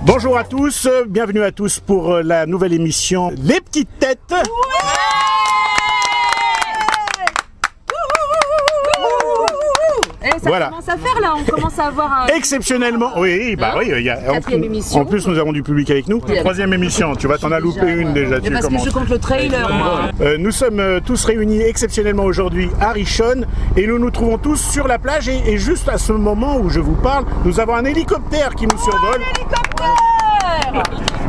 Bonjour à tous, bienvenue à tous pour la nouvelle émission Les Petites Têtes. Ça voilà. commence à faire là, on commence à avoir un... Exceptionnellement, oui, bah oui, Quatrième émission. en plus nous avons du public avec nous. Troisième émission, tu vois, t'en as loupé une déjà. Mais parce que je compte le trailer, moi. Nous sommes tous réunis exceptionnellement aujourd'hui à Richonne et nous nous trouvons tous sur la plage et juste à ce moment où je vous parle, nous avons un hélicoptère qui nous survole.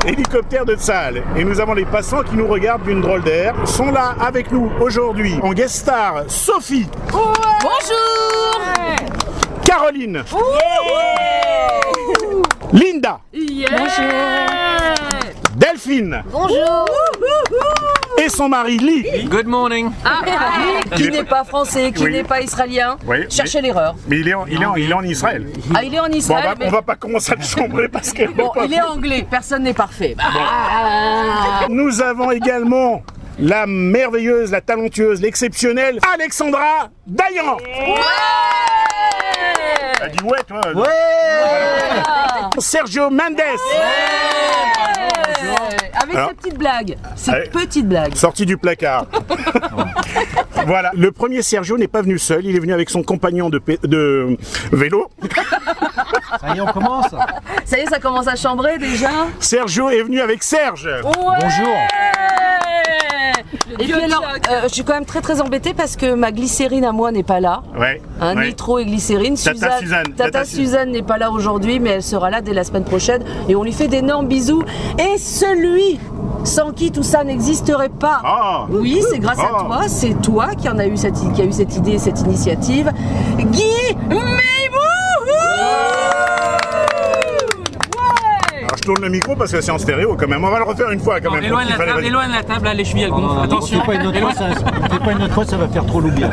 Hélicoptère de Tsahal. Et nous avons les passants qui nous regardent d'une drôle d'air. Sont là avec nous aujourd'hui en guest star Sophie. Bonjour. Caroline. Linda. Bonjour. Delphine. Bonjour. Et son mari Lee. Good morning. Qui n'est pas français, qui Oui. n'est pas israélien. Oui, Cherchez l'erreur. Mais il est en Israël. Ah, il est en Bon, Israël, on va pas commencer à le chambrer parce que... Bon, il est anglais, personne n'est parfait. Nous avons également la merveilleuse, la talentueuse, l'exceptionnelle Alexandra Dayan. Elle dit ouais, toi. Sergio Mendes. Avec Alors, ses petites blagues. Ses allez. petites blagues. Sorti du placard. Voilà, le premier Sergio n'est pas venu seul, il est venu avec son compagnon de vélo. Ça y est, on commence. Ça y est, ça commence à chambrer déjà. Sergio est venu avec Serge. Bonjour. Et puis alors, je suis quand même très embêtée parce que ma glycérine à moi n'est pas là. Ouais. Hein, ouais. Nitro et glycérine. Tata Suzanne. Tata Suzanne n'est pas là aujourd'hui, mais elle sera là dès la semaine prochaine. Et on lui fait d'énormes bisous. Et celui sans qui tout ça n'existerait pas. Ah. Oui, c'est grâce à Ah. toi. C'est toi qui a eu cette idée, cette initiative. Guy Meibou. Alors je tourne le micro parce que c'est en stéréo quand même. On va le refaire une fois quand même. Éloigne la table, là, les chevilles elles gonflent. Attention. Fais pas une autre fois, ça va faire trop loubia.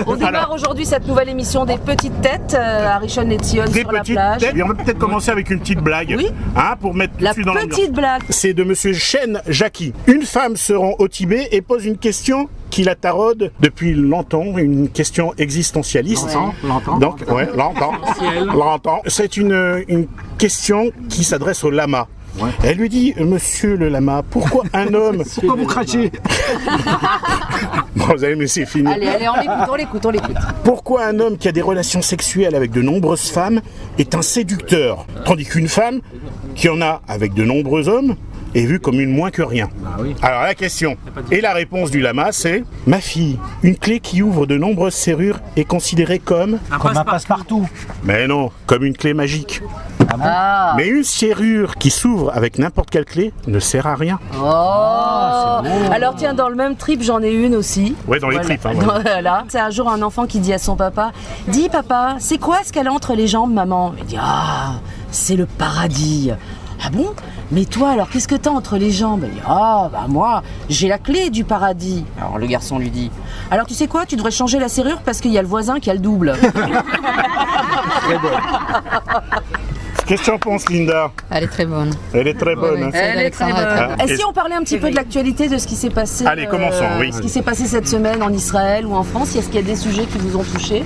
On démarre aujourd'hui cette nouvelle émission des Petites Têtes à Richonne-les-Tilleuls Des sur la petites plage. têtes. Et on va peut-être commencer avec une petite blague. Oui. Hein, pour mettre tout de La suite dans l'ambiance. petite blague. C'est de monsieur Chen Jackie. Une femme se rend au Tibet et pose une question qui la taraude depuis longtemps, une question existentialiste. Longtemps. Donc, ouais, longtemps. C'est une question qui s'adresse au lama. Ouais. Elle lui dit, monsieur le lama, pourquoi un homme... Pourquoi vous crachez? Bon, vous allez me laisser finir. Allez, on l'écoute. Pourquoi un homme qui a des relations sexuelles avec de nombreuses femmes est un séducteur, tandis qu'une femme qui en a avec de nombreux hommes est vue comme une moins que rien. oui. Alors la question et la réponse du lama c'est: ma fille, une clé qui ouvre de nombreuses serrures est considérée comme... Comme un passe-partout. Mais non, comme une clé magique. Ah. Mais une serrure qui s'ouvre avec n'importe quelle clé ne sert à rien. Oh. Alors tiens, dans le même trip, j'en ai une aussi. Ouais, dans les Voilà. tripes. Hein, voilà. Voilà. C'est un jour un enfant qui dit à son papa: dis papa, c'est quoi ce qu'elle a entre les jambes, maman? Il dit: ah, c'est le paradis. Ah bon? Mais toi alors, qu'est-ce que t'as entre les jambes? Il dit: ah bah moi, j'ai la clé du paradis. Alors le garçon lui dit: alors tu sais quoi, tu devrais changer la serrure parce qu'il y a le voisin qui a le double. Qu'est-ce que tu en penses, Linda? Elle est très bonne. Elle est très bonne. Oui, hein. oui. Elle est très bonne. Ah, Et si on parlait un petit peu de l'actualité, de ce qui s'est passé, Allez, commençons, oui. ce qui s'est passé cette semaine en Israël ou en France? Est-ce qu'il y a des sujets qui vous ont touché?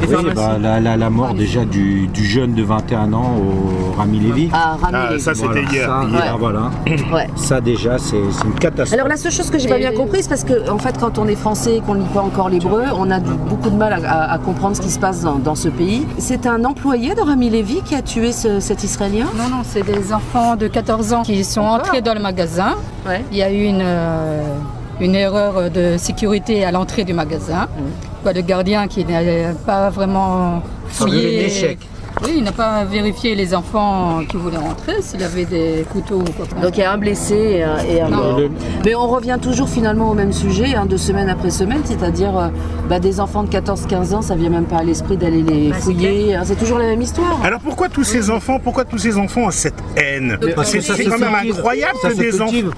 Oui, la mort déjà du jeune de 21 ans au Rami Lévy. Ah, Rami Ah, Lévy. ça c'était Voilà, hier. ça, Ouais. voilà. Ouais. Ça déjà, c'est une catastrophe. Alors la seule chose que j'ai pas bien compris, c'est parce que en fait, quand on est français et qu'on ne lit pas encore l'hébreu, on a beaucoup de mal à comprendre ce qui se passe dans ce pays. C'est un employé de Rami Lévy qui a tué cet Israélien? Non, c'est des enfants de 14 ans qui sont entrés dans le magasin. Ouais. Il y a eu une erreur de sécurité à l'entrée du magasin. Le gardien qui n'a pas vraiment fouillé. Un échec. Oui, il n'a pas vérifié les enfants qui voulaient rentrer, s'il avait des couteaux ou quoi. Donc il y a un blessé et un mort. Mais on revient toujours finalement au même sujet, de semaine après semaine, c'est-à-dire des enfants de 14-15 ans, ça vient même pas à l'esprit d'aller les fouiller. C'est toujours la même histoire. Alors pourquoi tous ces enfants ont cette haine? Parce que ça C'est se quand même cultive. incroyable Ça que se des enfants... cultive.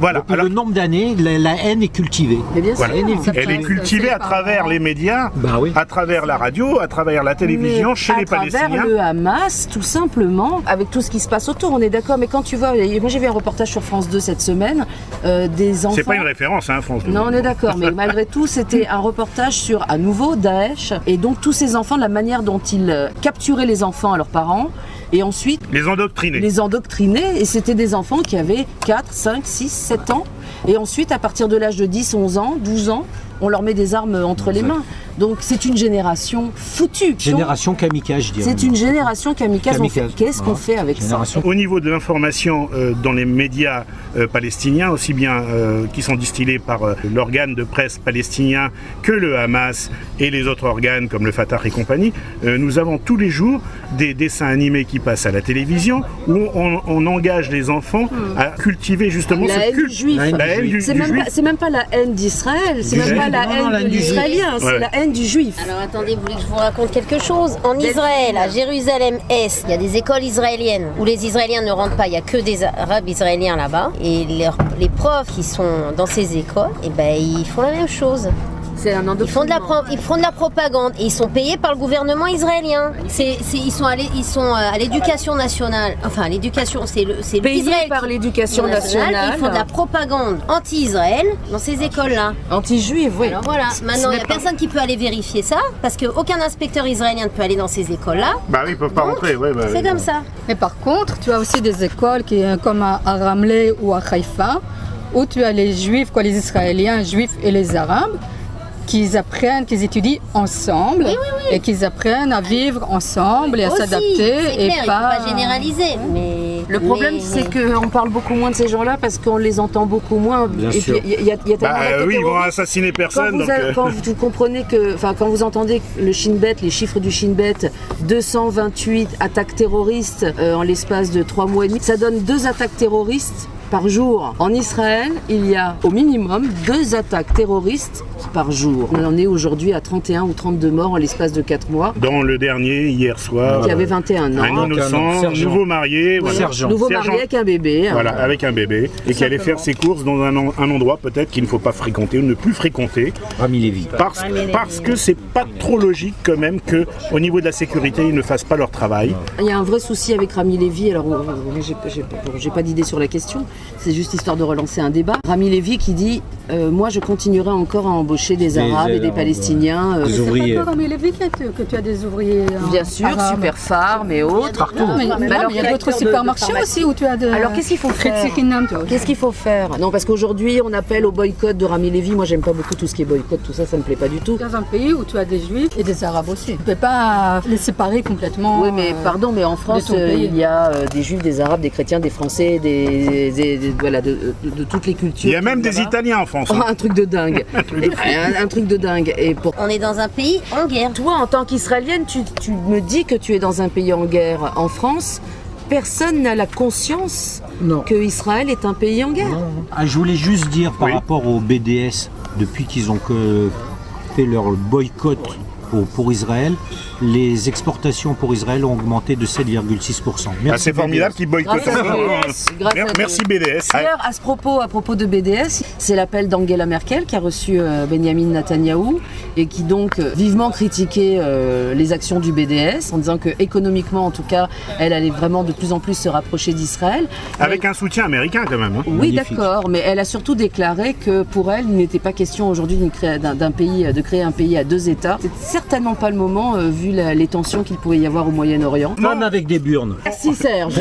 Voilà, Depuis alors, le nombre d'années, la haine est cultivée. Mais bien sûr. voilà. Elle est cultivée à travers les médias, Bah oui. à travers la radio, à travers la télévision, Mais chez les à travers Palestiniens. le Hamas, tout simplement, avec tout ce qui se passe autour, on est d'accord. Mais quand tu vois, moi j'ai vu un reportage sur France 2 cette semaine, des enfants... C'est pas une référence, hein, France 2. Non, on est d'accord, mais malgré tout, c'était un reportage sur, à nouveau, Daesh, et donc tous ces enfants, la manière dont ils capturaient les enfants à leurs parents, et ensuite Les endoctrinés. les endoctriner, et c'était des enfants qui avaient 4, 5, 6, 7 ans, et ensuite à partir de l'âge de 10, 11 ans, 12 ans, on leur met des armes entre les mains. Donc c'est une génération foutue. Génération kamikaze, je dirais. C'est une génération kamikaze. Kamikaze. Qu'est-ce qu'on Voilà. fait avec Génération- Au niveau de l'information dans les médias palestiniens, aussi bien qui sont distillés par l'organe de presse palestinien que le Hamas et les autres organes comme le Fatah et compagnie, nous avons tous les jours des dessins animés qui passent à la télévision où on engage les enfants à cultiver justement La ce haine culte. du juif. La haine du C'est juif. même pas la haine d'Israël, c'est Du même pas juif. la Non, haine la de haine du juif. l'Israélien, c'est Ouais. la haine du juif. Alors attendez, vous voulez que je vous raconte quelque chose? En Israël, à Jérusalem-Est, il y a des écoles israéliennes où les Israéliens ne rentrent pas, il n'y a que des Arabes israéliens là-bas. Et les profs qui sont dans ces écoles, eh ben, ils font la même chose. C'est un Ils font de la propagande et ils sont payés par le gouvernement israélien. Ils sont à l'éducation nationale. Enfin, l'éducation, c'est Payé l'Israël par l'éducation nationale. Ils font de la propagande anti-Israël dans ces écoles-là. Anti-juif, oui. Alors voilà, maintenant il n'y a n'est pas- personne qui peut aller vérifier ça parce qu'aucun inspecteur israélien ne peut aller dans ces écoles-là. Bah oui, ils peuvent pas rentrer. Ouais, bah, C'est comme ça. Mais par contre, tu as aussi des écoles comme à Ramleh ou à Haïfa, où tu as les juifs, les Israéliens, juifs et les Arabes, qu'ils apprennent, qu'ils étudient ensemble et qu'ils apprennent à vivre ensemble et à Aussi, s'adapter c'est et clair, il pas... faut pas généraliser. Mais Le problème, mais- c'est qu'on parle beaucoup moins de ces gens-là parce qu'on les entend beaucoup moins. Bien et sûr. puis il y a tellement Bah d'actes oui, ils vont terroristes. assassiner Quand personne. vous, donc, quand vous comprenez que, enfin, quand vous entendez le Shin Bet, les chiffres du Shin Bet, 228 attaques terroristes en l'espace de 3 mois et demi, ça donne 2 attaques terroristes par jour. En Israël, il y a au minimum 2 attaques terroristes par jour. On en est aujourd'hui à 31 ou 32 morts en l'espace de 4 mois. dans le dernier, hier soir, Qui avait 21 ans. un innocent, Sergent. nouveau marié, voilà. Sergent. Nouveau Sergent. marié avec un bébé. Voilà, avec un bébé, et qui allait faire ses courses dans un endroit peut-être qu'il ne faut pas fréquenter ou ne plus fréquenter, Rami Lévy. parce que c'est pas trop logique quand même que au niveau de la sécurité, ils ne fassent pas leur travail. Il y a un vrai souci avec Rami Lévy, alors j'ai pas d'idée sur la question, c'est juste histoire de relancer un débat. Rami Lévy qui dit moi je continuerai encore à embaucher des Arabes et des Arabes, Palestiniens. Des C'est ouvriers. pas que Rami Lévy que tu as des ouvriers Bien sûr, arabes. Super Farm et autres. Partout. Non, mais alors, il y a d'autres supermarchés aussi où tu as de... Alors, qu'est-ce qu'il faut faire Tzikinam, tu vois. Qu'est-ce qu'il faut faire? Non, parce qu'aujourd'hui on appelle au boycott de Rami Lévy. Moi j'aime pas beaucoup tout ce qui est boycott, tout ça, ça me plaît pas du tout. Dans un pays où tu as des juifs et des arabes aussi. Tu ne peux pas les séparer complètement. Oui, mais pardon, mais en France, ton pays. il y a des juifs, des arabes, des chrétiens, des français, voilà, de toutes les cultures. Il y a même des Italiens en France. Oh, hein. un truc de dingue. un truc de dingue. Et pour On est dans un pays en guerre. toi, en tant qu'Israélienne, tu me dis que tu es dans un pays en guerre. En France, personne n'a la conscience Non. que Israël est un pays en guerre. Ah, je voulais juste dire par Oui. rapport au BDS, depuis qu'ils ont fait leur boycott pour Israël, les exportations pour Israël ont augmenté de 7,6%. Ah, c'est formidable qu'ils boycottent Grâce à encore. BDS, grâce à Merci BDS. D'ailleurs, à propos de BDS, c'est l'appel d'Angela Merkel qui a reçu Benjamin Netanyahou et qui donc vivement critiquait les actions du BDS en disant que économiquement, en tout cas, elle allait vraiment de plus en plus se rapprocher d'Israël. Avec un soutien américain quand même. hein. Oui, Magnifique. d'accord, mais elle a surtout déclaré que pour elle, il n'était pas question aujourd'hui de créer un pays à 2 États. C'est certainement pas le moment, vu les tensions qu'il pouvait y avoir au Moyen-Orient. Même avec des burnes. Merci Serge.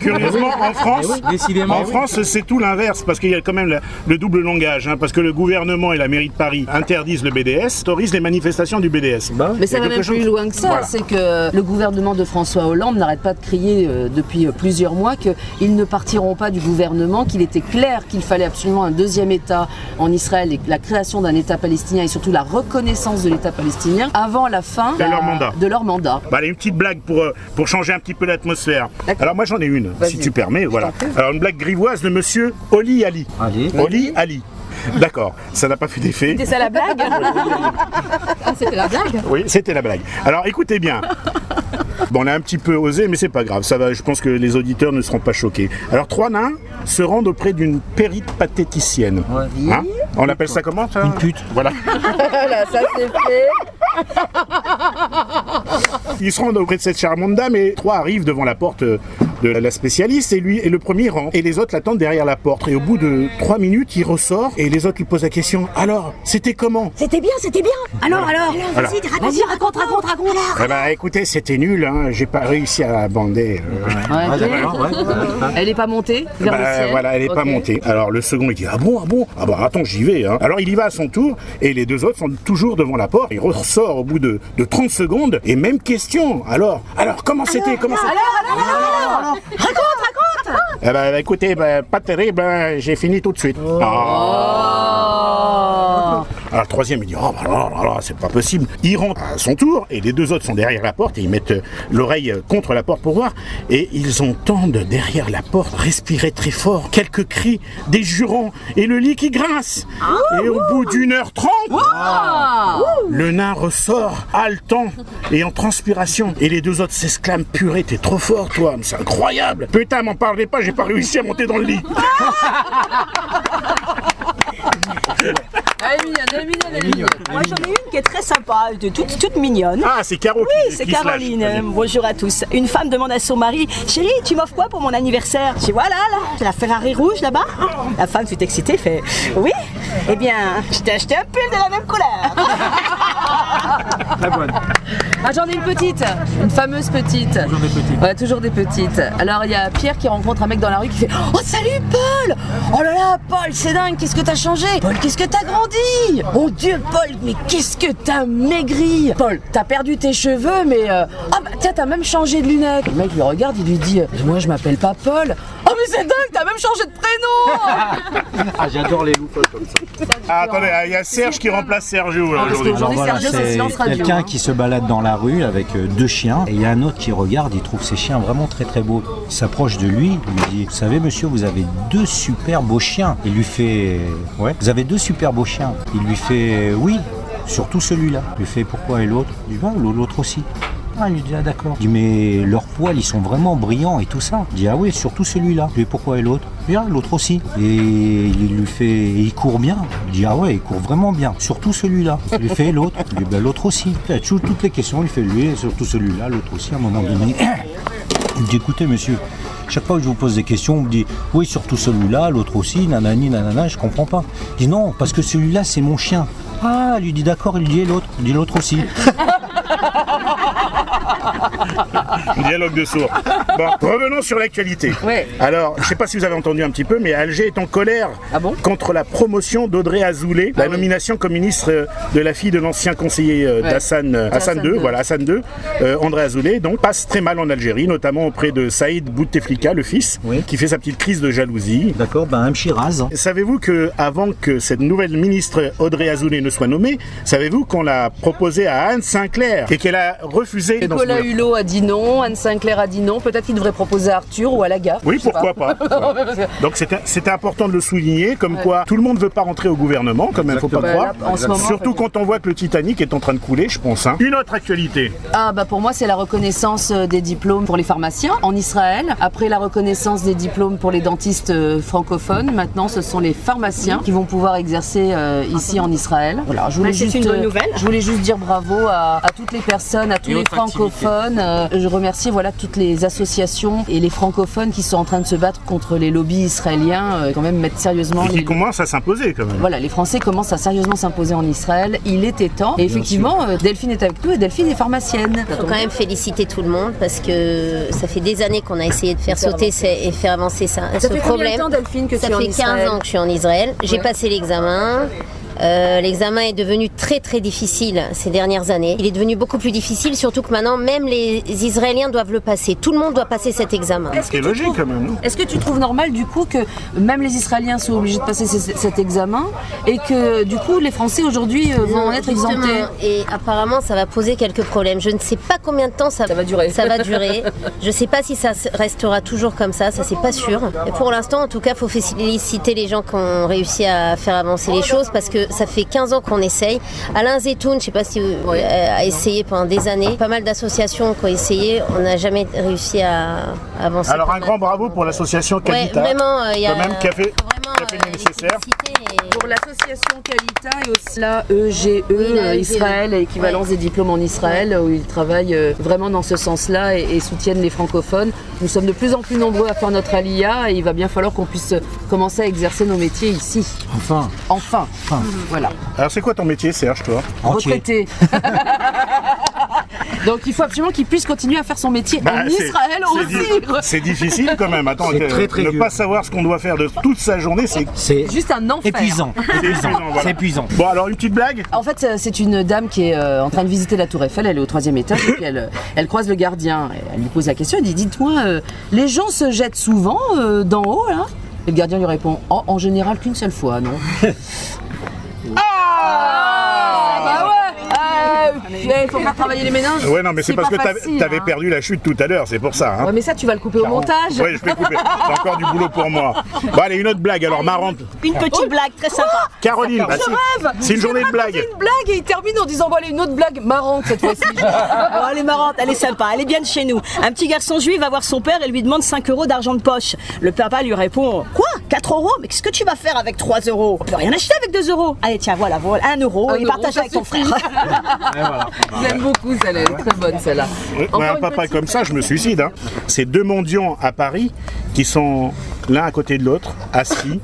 Curieusement, en France, Décidément. en France, c'est tout l'inverse, parce qu'il y a quand même le double langage, hein, parce que le gouvernement et la mairie de Paris interdisent le BDS, autorisent les manifestations du BDS. Mais ça Il y a va quelque même chose- plus loin que ça, Voilà. c'est que le gouvernement de François Hollande n'arrête pas de crier depuis plusieurs mois qu'ils ne partiront pas du gouvernement, qu'il était clair qu'il fallait absolument un deuxième État en Israël et la création d'un État palestinien et surtout la reconnaissance de l'État palestinien avant la fin De leur mandat. de Bah, allez, une petite blague pour changer un petit peu l'atmosphère. D'accord. Alors moi j'en ai une, Vas-y. si tu permets, voilà. t'en prie. Alors une blague grivoise de monsieur Oli Ali. Allez. Oli Ali. D'accord, ça n'a pas fait d'effet. C'est ça la blague? Ah, c'était la blague. Oui, c'était la blague. Alors écoutez bien. Bon, on a un petit peu osé, mais c'est pas grave. Ça va, je pense que les auditeurs ne seront pas choqués. Alors, 3 nains se rendent auprès d'une péripatéticienne. Hein, on appelle ça comment ça Une pute. Voilà. Voilà, ça c'est fait. Ils se rendent auprès de cette charmante dame et 3 arrivent devant la porte de la spécialiste et lui est le premier rang. Et les autres l'attendent derrière la porte. Et au bout de 3 minutes, il ressort et les autres lui posent la question. Alors, c'était comment? C'était bien, c'était bien. Alors. Vas-y, raconte. Eh ben, écoutez, c'était nul, hein. J'ai pas réussi à la bander. Elle est pas montée vers le ciel. Voilà, elle est pas montée. Alors le second il dit ah bon attends j'y vais hein. Alors il y va à son tour et les deux autres sont toujours devant la porte. Il ressort au bout de 30 secondes et même question. Alors comment c'était Alors. Raconte. Eh ben écoutez, pas terrible, hein. J'ai fini tout de suite. Alors le troisième il dit oh là, c'est pas possible. Il rentre à son tour et les deux autres sont derrière la porte et ils mettent l'oreille contre la porte pour voir et ils entendent derrière la porte respirer très fort quelques cris, des jurons et le lit qui grince. Et au bout d'1h30, le nain ressort haletant et en transpiration et les deux autres s'exclament purée t'es trop fort toi, c'est incroyable. Putain m'en parlez pas, j'ai pas réussi à monter dans le lit. Elle est mignonne. Moi j'en ai une qui est très sympa, toute mignonne. Ah c'est Caro Oui, qui c'est se lâche. Caroline. Vas-y. Bonjour à tous. Une femme demande à son mari chérie, tu m'offres quoi pour mon anniversaire? Je dis voilà, là, la Ferrari rouge là-bas. La femme fut excitée, fait oui. Eh bien, je t'ai acheté un pull de la même couleur. Très bonne. Ah, j'en ai une petite, une fameuse petite. Toujours des petites. Ouais, toujours des petites. Alors il y a Pierre qui rencontre un mec dans la rue qui fait oh salut Paul. Oh là là Paul, c'est dingue, qu'est-ce que t'as changé? Paul, qu'est-ce que t'as grandi? Mon Dieu Paul, mais qu'est-ce que t'as maigri? Paul, t'as perdu tes cheveux mais ah bah tiens t'as même changé de lunettes. Le mec lui regarde, il lui dit moi je m'appelle pas Paul. Oh mais c'est dingue, t'as même changé de prénom. Ah, j'adore les loufoques comme ça. Ah, attendez, il y a Serge qui remplace Sergio là, parce aujourd'hui. qu'aujourd'hui, Sergio, c'est silence radio, quelqu'un hein. qui se balade dans la rue avec deux chiens et il y a un autre qui regarde, il trouve ces chiens vraiment très très beaux. Il s'approche de lui, il lui dit vous savez monsieur, vous avez deux super beaux chiens. Il lui fait ouais, vous avez deux super beaux chiens. Il lui fait oui, surtout celui-là. Il lui fait pourquoi et l'autre? Il dit bon, l'autre aussi. Ah, il lui dit ah d'accord. Il dit mais leurs poils ils sont vraiment brillants et tout ça. Il dit ah oui, surtout celui-là. Il dit pourquoi et l'autre? Il dit ah, l'autre aussi. Et il lui fait il court bien. Il dit ah ouais, il court vraiment bien. Surtout celui-là. Il lui fait l'autre. Il dit ben l'autre aussi. Il a toujours toutes les questions. Il fait lui, surtout celui-là, l'autre aussi. À un moment donné, il dit écoutez monsieur, chaque fois que je vous pose des questions, on me dit oui surtout celui-là, l'autre aussi, nanani nanana, je comprends pas. Il dit non parce que celui-là c'est mon chien. Ah, il lui dit d'accord, il dit et l'autre, il dit l'autre aussi. Dialogue de sourds. Bon, revenons sur l'actualité. Ouais. Alors, je sais pas si vous avez entendu un petit peu, mais Alger est en colère contre la promotion d'Audrey Azoulay, la nomination comme ministre de la fille de l'ancien conseiller d'Hassan II, voilà Hassan II, André Azoulay, donc passe très mal en Algérie, notamment auprès de Saïd Bouteflika, le fils, qui fait sa petite crise de jalousie. D'accord, ben un Shiraz. Savez-vous que avant que cette nouvelle ministre Audrey Azoulay ne soit nommée, savez-vous qu'on l'a proposée à Anne Sinclair et qu'elle a refusé? Nicolas Hulot a dit non, Anne Sinclair a dit non, peut-être qu'il devrait proposer à Arthur ou à Laga. Oui, pourquoi pas. Donc c'était important de le souligner, comme quoi tout le monde ne veut pas rentrer au gouvernement, quand même, faut pas croire. Là, en ce moment, surtout quand on voit que le Titanic est en train de couler, je pense. Hein. Une autre actualité. Ah bah pour moi c'est la reconnaissance des diplômes pour les pharmaciens en Israël. Après la reconnaissance des diplômes pour les dentistes francophones, maintenant ce sont les pharmaciens qui vont pouvoir exercer ici en Israël. Voilà, je voulais C'est une bonne nouvelle. Je voulais juste dire bravo à toutes les personnes, à tous les francophones. Je remercie voilà toutes les associations et les francophones qui sont en train de se battre contre les lobbies israéliens, quand même mettre sérieusement. Et qui commence à s'imposer quand même. Voilà, les Français commencent à sérieusement s'imposer en Israël. Il était temps. Et effectivement, Delphine est avec nous et Delphine est pharmacienne. Il faut quand même féliciter tout le monde parce que ça fait des années qu'on a essayé de faire sauter et faire avancer ce fait problème. combien de temps, Delphine, que ça tu es en fait 15 Israël ans que je suis en Israël. J'ai passé l'examen. L'examen est devenu très très difficile ces dernières années. Il est devenu beaucoup plus difficile, surtout que maintenant même les Israéliens doivent le passer. Tout le monde doit passer cet examen. Ce qui est logique quand même. Est-ce que tu trouves normal du coup que même les Israéliens soient obligés de passer cet examen et que du coup les Français aujourd'hui vont en être Justement, exemptés? et apparemment ça va poser quelques problèmes. Je ne sais pas combien de temps ça va durer. Je ne sais pas si ça restera toujours comme ça c'est pas sûr. Et pour l'instant en tout cas il faut féliciter les gens qui ont réussi à faire avancer les choses parce que ça fait 15 ans qu'on essaye. Alain Zetoun, je ne sais pas si a essayé pendant des années. Pas mal d'associations qui ont essayé. On n'a jamais réussi à avancer. Alors un grand bravo pour l'association Kabita. Vraiment, il y a quand même, qui a fait... vraiment tu as fait le nécessaire. Pour l'association Kalita et aussi la EGE, Israël, équivalence des diplômes en Israël, où ils travaillent vraiment dans ce sens-là et soutiennent les francophones. Nous sommes de plus en plus nombreux à faire notre alia et il va bien falloir qu'on puisse commencer à exercer nos métiers ici. Enfin. Voilà. Alors c'est quoi ton métier, Serge, toi? Retraité. Donc il faut absolument qu'il puisse continuer à faire son métier en Israël aussi. C'est difficile quand même. Attends, très ne dur. pas savoir ce qu'on doit faire de toute sa journée, C'est Juste un enfer. épuisant. voilà. C'est épuisant. Bon, alors une petite blague? En fait, c'est une dame qui est en train de visiter la Tour Eiffel, elle est au 3e étage, et puis elle croise le gardien. Et elle lui pose la question, elle dit, dites-moi, les gens se jettent souvent d'en haut, là? Et le gardien lui répond, oh, en général qu'une seule fois, non? Bah ouais. Il faut faire travailler les méninges. Ouais, non, mais c'est parce que facile, t'avais hein. perdu la chute tout à l'heure, c'est pour ça. Hein. Ouais, mais ça, tu vas le couper au montage. Ouais, je vais couper. C'est encore du boulot pour moi. Bon, allez, une autre blague, alors marrante. Une petite blague très sympa. Caroline, bah, Je rêve. c'est une journée de blague. Une blague et il termine en disant, bon, allez, une autre blague marrante cette fois-ci. Oh, elle est marrante, elle est sympa, elle est bien de chez nous. Un petit garçon juif va voir son père et lui demande 5 euros d'argent de poche. Le papa lui répond, quoi, 4 euros? Mais qu'est-ce que tu vas faire avec 3 euros? On peut rien acheter avec 2 euros. Allez, tiens, voilà, 1 euro, et partage avec ton frère. J'aime beaucoup celle-là, elle est très bonne celle-là. Ouais, un papa comme ça, je me suicide. Hein. C'est deux mendiants à Paris qui sont l'un à côté de l'autre, assis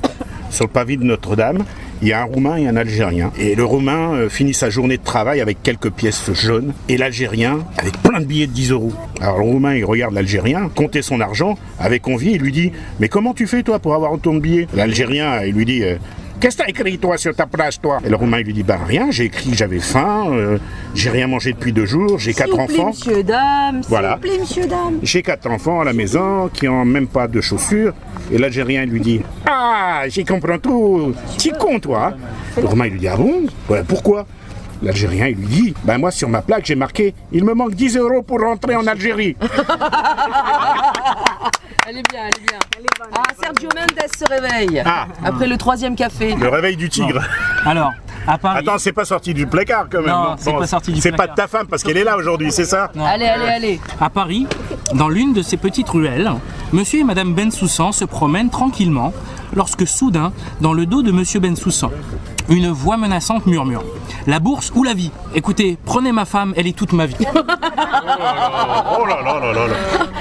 sur le pavé de Notre-Dame. Il y a un Roumain et un Algérien. Et le Roumain finit sa journée de travail avec quelques pièces jaunes. Et l'Algérien avec plein de billets de 10 euros. Alors le Roumain, il regarde l'Algérien, compter son argent avec envie. Il lui dit, mais comment tu fais toi pour avoir autant de billets? L'Algérien, il lui dit... Qu'est-ce que t'as écrit toi sur ta place toi? Et le Roumain il lui dit bah rien, j'ai écrit que j'avais faim, j'ai rien mangé depuis 2 jours, j'ai 4 enfants. Monsieur, dame, Voilà. s'il vous plaît, monsieur, dame. J'ai 4 enfants à la maison qui ont même pas de chaussures. Et l'Algérien il lui dit ah j'y comprends tout, t'y con toi. Le Roumain il lui dit ah bon? Ouais, pourquoi? L'Algérien il lui dit bah moi sur ma plaque j'ai marqué il me manque 10 euros pour rentrer en Algérie. Elle est bien, elle est bien. Ah, Sergio Mendes se réveille. Après le 3e café. Le réveil du tigre. Alors, à Paris. Attends, c'est pas sorti du placard quand même. Non, c'est pas sorti du C'est pas placard. de ta femme parce qu'elle est là aujourd'hui, c'est ça? Non. Allez. À Paris, dans l'une de ces petites ruelles, monsieur et madame Bensoussan se promènent tranquillement lorsque soudain, dans le dos de monsieur Bensoussan, une voix menaçante murmure « La bourse ou la vie? Écoutez, prenez ma femme, elle est toute ma vie. » Oh là là là là là.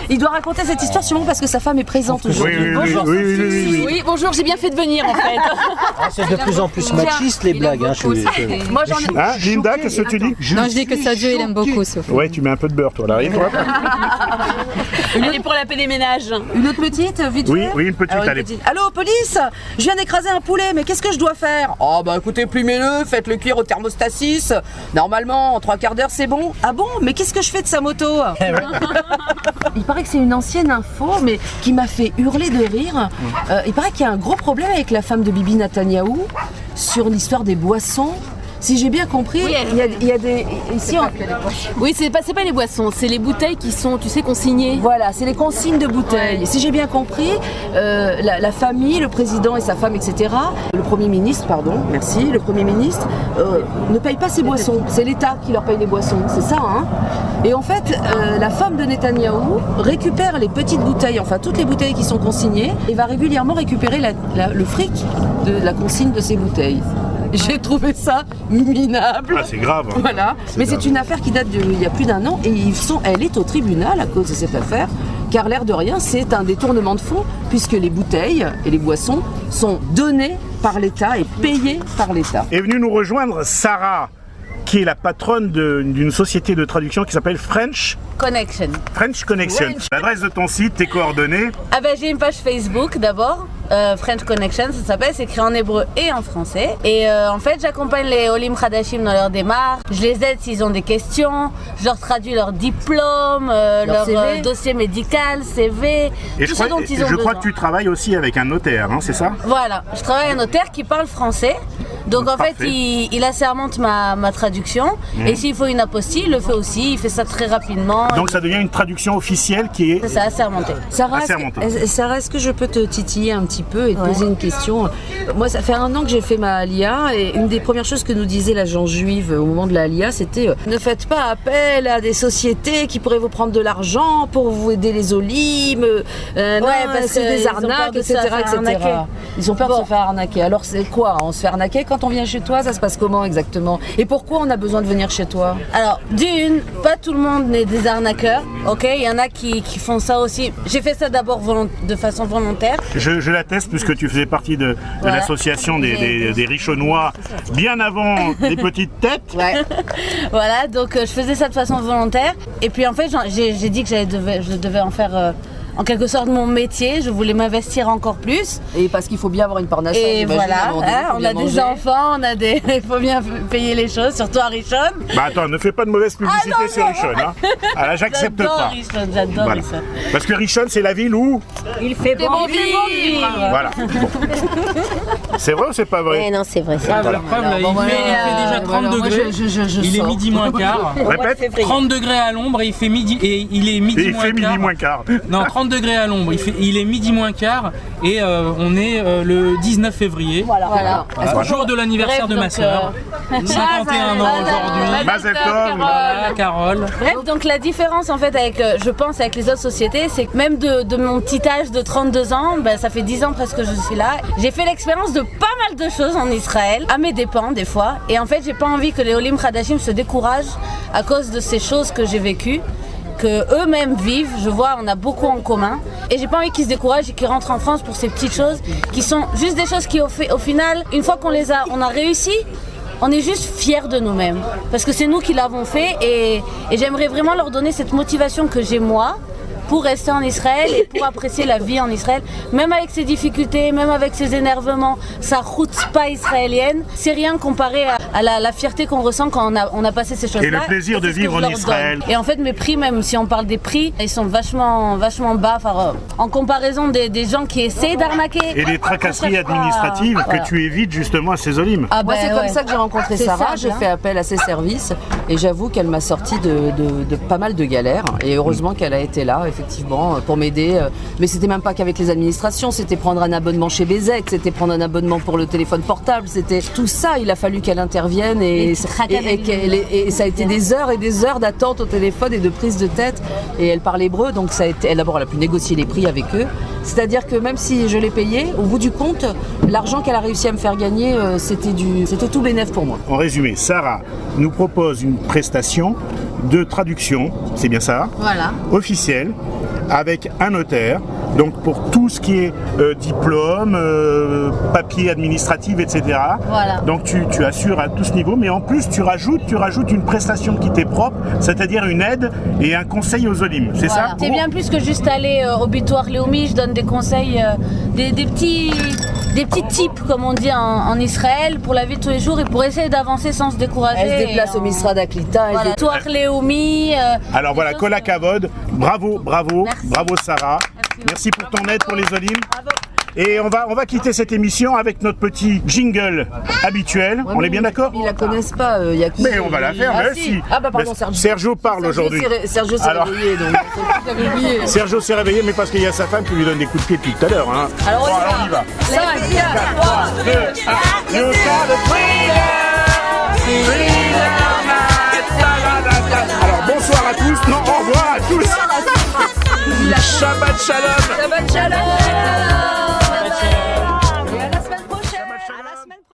Il doit raconter cette histoire sûrement parce que sa femme est présente aujourd'hui. Oui, bonjour, j'ai bien fait de venir en fait. C'est de plus en plus machiste les blagues. Hein, Moi j'en ai. Hein, Linda, qu'est-ce que tu dis? Non, je dis que Sergio, il aime beaucoup Sophie. Ouais, tu mets un peu de beurre toi là, et toi? Elle est pour la paix des ménages. Une autre petite, vite Oui, fait. oui, une petite, Alors, allez. Allô, police? Je viens d'écraser un poulet, mais qu'est-ce que je dois faire? Oh, bah écoutez, plumez-le, faites-le cuire au thermostat 6. Normalement, en 3 quarts d'heure, c'est bon. Ah bon? Mais qu'est-ce que je fais de sa moto? Il paraît que c'est une ancienne info, mais qui m'a fait hurler de rire. Il paraît qu'il y a un gros problème avec la femme de Bibi Netanyahou sur l'histoire des boissons. Si j'ai bien compris, Oui, il y a des... Ici, Oui, c'est pas les boissons, c'est les bouteilles qui sont, tu sais, consignées. Voilà, c'est les consignes de bouteilles. Ouais. Si j'ai bien compris, la famille, le président et sa femme, etc., le Premier ministre, le Premier ministre, ne paye pas ses boissons. C'est l'État qui leur paye les boissons, c'est ça, hein? Et en fait, la femme de Netanyahou récupère les petites bouteilles, enfin toutes les bouteilles qui sont consignées, et va régulièrement récupérer le fric de la consigne de ces bouteilles. J'ai trouvé ça minable. Ah, c'est grave. Hein. Voilà, mais grave. c'est une affaire qui date d'il y a plus d'1 an et elle est au tribunal à cause de cette affaire, car l'air de rien, c'est un détournement de fonds puisque les bouteilles et les boissons sont données par l'État et payées par l'État. Est venue nous rejoindre Sarah, qui est la patronne d'une société de traduction qui s'appelle French Connection. Connection. L'adresse de ton site, tes coordonnées. Ah ben j'ai une page Facebook d'abord, French Connection, ça s'appelle, c'est écrit en hébreu et en français. Et en fait j'accompagne les Olim Khadashim dans leur démarche, je les aide s'ils ont des questions, je leur traduis leur diplôme, leur CV. dossier médical, CV, Et tout ce dont ils ont je besoin. crois que tu travailles aussi avec un notaire, hein, c'est ça? Voilà, je travaille avec un notaire qui parle français. Donc en Parfait. fait, il assermente ma traduction. Et s'il faut une apostille, il le fait aussi. Il fait ça très rapidement. Donc ça devient une traduction officielle qui est... C'est ça, assermenté. Sarah, Assermenté. Sarah, est-ce que je peux te titiller un petit peu et te poser une question? Moi, ça fait 1 an que j'ai fait ma Aliyah et une des premières choses que nous disait l'agent juive au moment de la Aliyah, c'était ne faites pas appel à des sociétés qui pourraient vous prendre de l'argent pour vous aider les olim, parce c'est que des ils ont peur arnaques, de se etc. faire etc. arnaquer. Ils ont peur de se faire arnaquer. Alors c'est quoi? On se fait arnaquer quand on vient chez toi? Ça se passe comment exactement? Et pourquoi on a besoin de venir chez toi? Alors, d'une, pas tout le monde n'est des arnaqueurs, ok? Il y en a qui font ça aussi. J'ai fait ça d'abord de façon volontaire. Je l'atteste puisque tu faisais partie de Voilà. l'association des richonnois bien avant les petites têtes. Ouais. Voilà, donc je faisais ça de façon volontaire. Et puis en fait, j'ai dit que je devais en faire en quelque sorte mon métier. Je voulais m'investir encore plus. Et parce qu'il faut bien avoir une parnasse. Et voilà, on a des enfants, il faut bien payer les choses, surtout à Rishon. Bah attends, ne fais pas de mauvaise publicité sur Rishon. Hein. Ah là, j'accepte J'adore pas. Rishon, j'adore Voilà. Rishon. Parce que Rishon, c'est la ville où... Il fait bon vivre. Voilà. Bon. C'est vrai ou c'est pas vrai? Eh non, c'est vrai. Ah, la preuve, là, il fait déjà 30 degrés. Il est midi moins quart. Répète. 30 degrés à l'ombre et il fait midi et il est midi Et il moins fait quart. midi moins quart. Non, 30 degrés à l'ombre. Il est midi moins quart et on est le 19 février. Voilà. Jour de l'anniversaire de ma sœur. 51 ans aujourd'hui. Mazel tov. Voilà, Carole. Bref, donc la différence en fait avec, je pense, avec les autres sociétés, c'est que même de mon petit âge de 32 ans, ben, ça fait 10 ans presque que je suis là, j'ai fait l'expérience de pas mal de choses en Israël, à mes dépens des fois, et en fait j'ai pas envie que les Olim Hadashim se découragent à cause de ces choses que j'ai vécues, que eux-mêmes vivent. Je vois, on a beaucoup en commun, et j'ai pas envie qu'ils se découragent et qu'ils rentrent en France pour ces petites choses qui sont juste des choses qui au final, une fois on a réussi, on est juste fiers de nous-mêmes parce que c'est nous qui l'avons fait, et j'aimerais vraiment leur donner cette motivation que j'ai moi pour rester en Israël et pour apprécier la vie en Israël, même avec ses difficultés, même avec ses énervements, sa chutzpah israélienne, c'est rien comparé à la fierté qu'on ressent quand on a passé ces choses-là. Et le plaisir de c'est ce que vivre je en leur Israël. donne. Et en fait, mes prix, même si on parle des prix, ils sont vachement bas en comparaison des gens qui essaient d'arnaquer. Et les tracasseries administratives Voilà. que tu évites justement à ces Olim. Ah Moi, ben, c'est ouais. comme ça que j'ai rencontré C'est Sarah. ça, J'ai bien. fait appel à ses services et j'avoue qu'elle m'a sorti de pas mal de galères. Et heureusement qu'elle a été là, effectivement, pour m'aider. Mais c'était même pas qu'avec les administrations, c'était prendre un abonnement chez Bezek, c'était prendre un abonnement pour le téléphone portable, c'était tout ça. Il a fallu qu'elle intervienne et ça a été des heures et des heures d'attente au téléphone et de prise de tête. Et elle parle hébreu, donc ça a été. D'abord, elle a pu négocier les prix avec eux. C'est-à-dire que même si je l'ai payé, au bout du compte, l'argent qu'elle a réussi à me faire gagner, c'était tout bénef pour moi. En résumé, Sarah nous propose une prestation de traduction, c'est bien ça, Voilà. officielle, avec un notaire, donc pour tout ce qui est diplôme, papier administratif, etc. Voilà. Donc tu assures à tout ce niveau, mais en plus tu rajoutes une prestation qui t'est propre, c'est-à-dire une aide et un conseil aux Olim, c'est Voilà. ça? C'est bien plus que juste aller au butoir Léomi, je donne des conseils, des petits tips, comme on dit en Israël, pour la vie de tous les jours et pour essayer d'avancer sans se décourager. Elle se déplace au Misra d'Aklita. Voilà, butoir Léomi. Alors voilà, des choses Kol Hakavod, bravo, Merci. bravo Sarah. Merci pour ton aide pour les Olim. Et on va quitter cette émission avec notre petit jingle habituel. Ouais, On mais est bien d'accord? Ils la connaissent pas. Y a que- Mais on va la faire, Ah, mais si. Ah bah pardon, Mais Sergio. Sergio parle aujourd'hui. Sergio s'est Alors- réveillé, donc j'avais oublié. Sergio s'est réveillé, mais parce qu'il y a sa femme qui lui donne des coups de pied depuis tout à l'heure. Hein. Alors on y Bon, va. alors on y va. 5, 4, 3, 2, 1. You got a freedom night. Alors bonsoir à tous, non au revoir à tous. Shabbat shalom. Shabbat shalom.